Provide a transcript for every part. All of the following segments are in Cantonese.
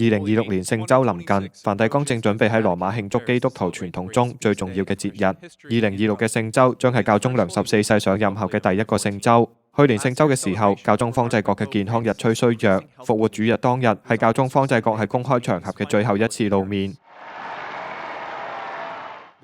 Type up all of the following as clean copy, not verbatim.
2026年聖週臨近，梵蒂岡正準備喺羅馬慶祝基督徒傳統中最重要嘅節日。2026嘅聖週將係教宗良14世上任後嘅第一個聖週。去年聖週嘅時候，教宗方濟各嘅健康日趨衰弱。復活主日當日係教宗方濟各喺公開場合嘅最後一次露面。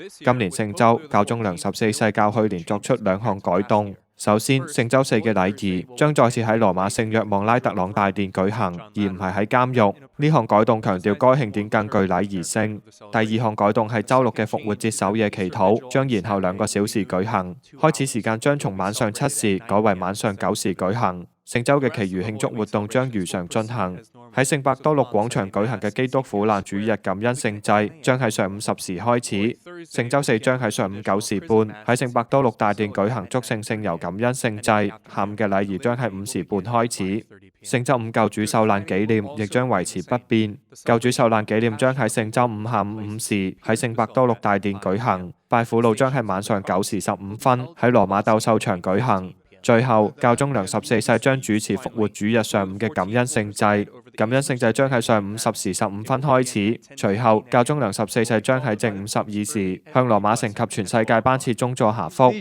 今年聖週，教宗良14世較去年作出2項改動。首先，聖週4嘅禮儀將再次喺羅馬聖若望拉特朗大殿舉行，而唔係喺監獄。呢項改動強調該慶典更具禮儀性。第2項改動係週6嘅復活節守夜祈禱將延後2個小時舉行，開始時間將從晚上7時改為晚上9時舉行。聖週嘅其餘慶祝活動將如常進行。喺聖伯多祿廣場舉行嘅基督苦難主日感恩聖祭將喺上午10時開始。聖週4將喺上午9時半喺聖伯多祿大殿舉行祝聖聖油感恩聖祭，下午嘅禮儀將喺5時半開始。聖週5救主受難紀念亦將維持不變，救主受難紀念將喺聖週5下午5時喺聖伯多祿大殿舉行，拜苦路將喺晚上9時15分喺羅馬鬥獸場舉行。最後，教宗良14世將主持復活主日上午嘅感恩聖祭，感恩聖祭將喺上午10時15分開始。隨後，教宗良14世將喺正午12時向羅馬城及全世界頒賜宗座霞福。